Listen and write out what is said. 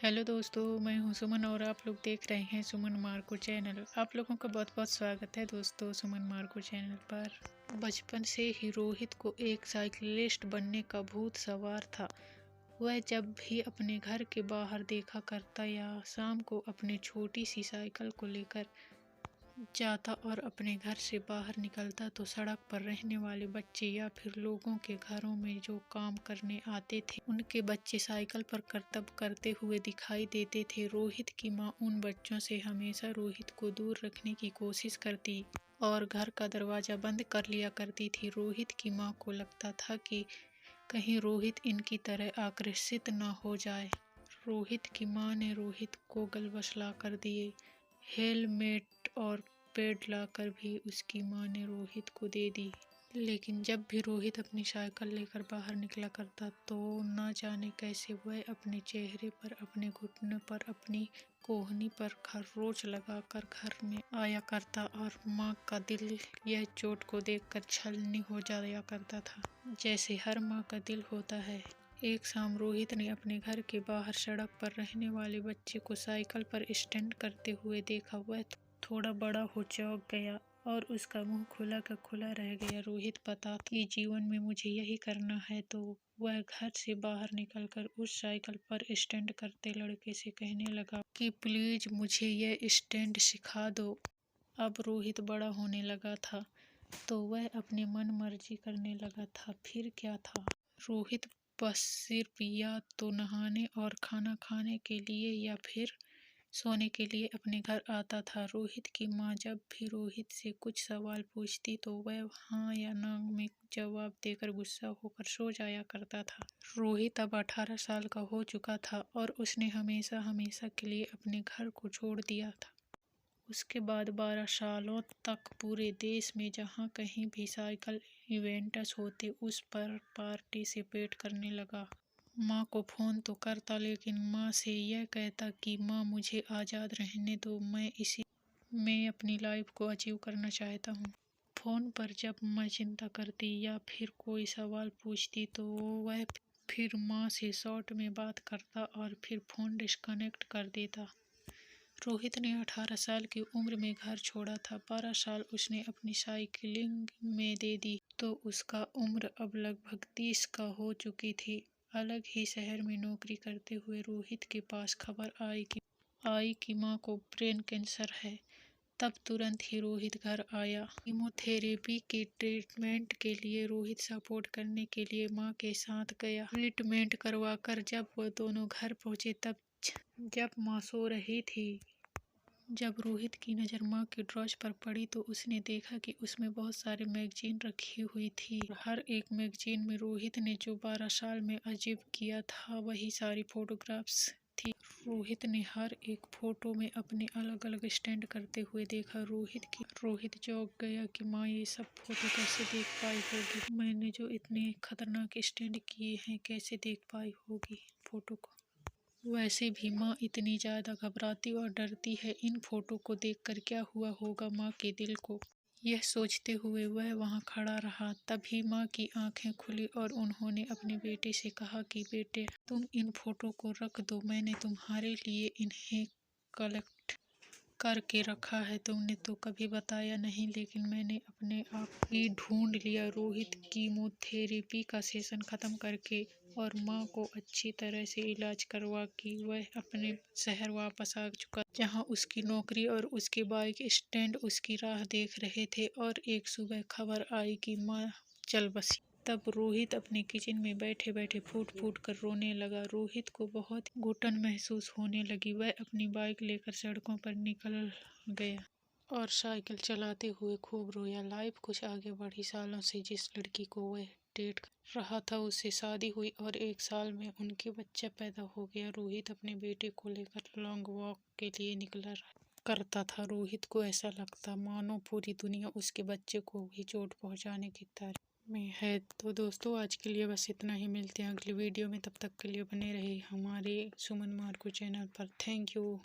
Hello दोस्तों, मैं हूं सुमन और आप लोग देख रहे हैं सुमन मार्को चैनल। आप लोगों का बहुत बहुत स्वागत है दोस्तों सुमन मार्को चैनल पर। बचपन से ही रोहित को एक साइकिलिस्ट बनने का भूत सवार था। वह जब भी अपने घर के बाहर देखा करता या शाम को अपनी छोटी सी साइकिल को लेकर जाता और अपने घर से बाहर निकलता तो सड़क पर रहने वाले बच्चे या फिर लोगों के घरों में जो काम करने आते थे उनके बच्चे साइकिल पर करतब करते हुए दिखाई देते थे। रोहित की माँ उन बच्चों से हमेशा रोहित को दूर रखने की कोशिश करती और घर का दरवाजा बंद कर लिया करती थी। रोहित की माँ को लगता था कि कहीं रोहित इनकी तरह आकर्षित न हो जाए। रोहित की माँ ने रोहित को गलवस ला कर दिए। हेलमेट और पैड लाकर भी उसकी माँ ने रोहित को दे दी। लेकिन जब भी रोहित अपनी साइकिल लेकर बाहर निकला करता तो न जाने कैसे वह अपने चेहरे पर, अपने घुटने पर, अपनी कोहनी पर खरोंच लगाकर घर में आया करता और माँ का दिल यह चोट को देखकर छलनी हो जाया करता था, जैसे हर माँ का दिल होता है। एक शाम रोहित ने अपने घर के बाहर सड़क पर रहने वाले बच्चे को साइकिल पर स्टंट करते हुए देखा। वह थोड़ा बड़ा हो चौंक गया और उसका मुंह खुला का खुला रह गया। रोहित पता कि जीवन में मुझे यही करना है, तो वह घर से बाहर निकलकर उस साइकिल पर स्टंट करते लड़के से कहने लगा कि प्लीज मुझे यह स्टंट सिखा दो। अब रोहित बड़ा होने लगा था तो वह अपनी मन मर्जी करने लगा था। फिर क्या था, रोहित बस सिर्फ या तो नहाने और खाना खाने के लिए या फिर सोने के लिए अपने घर आता था। रोहित की माँ जब भी रोहित से कुछ सवाल पूछती तो वह हाँ या ना में जवाब देकर गुस्सा होकर सो जाया करता था। रोहित अब 18 साल का हो चुका था और उसने हमेशा हमेशा के लिए अपने घर को छोड़ दिया था। उसके बाद 12 सालों तक पूरे देश में जहाँ कहीं भी साइकिल इवेंट्स होते उस पर पार्टिसिपेट करने लगा। माँ को फ़ोन तो करता लेकिन माँ से यह कहता कि माँ मुझे आज़ाद रहने दो, मैं अपनी लाइफ को अचीव करना चाहता हूँ। फ़ोन पर जब मैं चिंता करती या फिर कोई सवाल पूछती तो वह फिर माँ से शॉर्ट में बात करता और फिर फ़ोन डिस्कनेक्ट कर देता। रोहित ने 18 साल की उम्र में घर छोड़ा था। 12 साल उसने अपनी साइकिलिंग में दे दी तो उसका उम्र अब लगभग 30 का हो चुकी थी। अलग ही शहर में नौकरी करते हुए रोहित के पास खबर आई कि माँ को ब्रेन कैंसर है। तब तुरंत ही रोहित घर आया। कीमोथेरेपी के ट्रीटमेंट के लिए रोहित सपोर्ट करने के लिए माँ के साथ गया। ट्रीटमेंट करवाकर जब वो दोनों घर पहुंचे तब जब माँ सो रही थी, जब रोहित की नज़र माँ की ड्रॉज पर पड़ी तो उसने देखा कि उसमें बहुत सारे मैगजीन रखी हुई थी। हर एक मैगजीन में रोहित ने जो 12 साल में अचीव किया था वही सारी फोटोग्राफ्स थी। रोहित ने हर एक फोटो में अपने अलग अलग स्टैंड करते हुए देखा। रोहित चौंक गया कि माँ ये सब फोटो कैसे देख पाई होगी। मैंने जो इतने खतरनाक स्टैंड किए हैं कैसे देख पाई होगी फोटो को। वैसे भी माँ इतनी ज़्यादा घबराती और डरती है, इन फोटो को देखकर क्या हुआ होगा माँ के दिल को। यह सोचते हुए वह वहाँ खड़ा रहा। तभी माँ की आंखें खुली और उन्होंने अपने बेटे से कहा कि बेटे तुम इन फोटो को रख दो, मैंने तुम्हारे लिए इन्हें कलेक्ट करके रखा है। तुमने तो कभी बताया नहीं लेकिन मैंने अपने आप ही ढूंढ लिया। रोहित कीमोथेरेपी का सेशन खत्म करके और माँ को अच्छी तरह से इलाज करवा कि वह अपने शहर वापस आ चुका, जहाँ उसकी नौकरी और उसके बाइक स्टैंड उसकी राह देख रहे थे। और एक सुबह खबर आई कि माँ चल बसी। तब रोहित अपने किचन में बैठे बैठे फूट फूट कर रोने लगा। रोहित को बहुत घुटन महसूस होने लगी। वह अपनी बाइक लेकर सड़कों पर निकल गया और साइकिल चलाते हुए खूब रोया। लाइफ कुछ आगे बढ़ी। सालों से जिस लड़की को वह डेट कर रहा था उससे शादी हुई और 1 साल में उनके बच्चा पैदा हो गया। रोहित अपने बेटे को लेकर लॉन्ग वॉक के लिए निकला करता था। रोहित को ऐसा लगता मानो पूरी दुनिया उसके बच्चे को भी चोट पहुंचाने की तैयारी में है। तो दोस्तों आज के लिए बस इतना ही। मिलते हैं अगली वीडियो में, तब तक के लिए बने रहे हमारे सुमन मार्को चैनल पर। Thank you.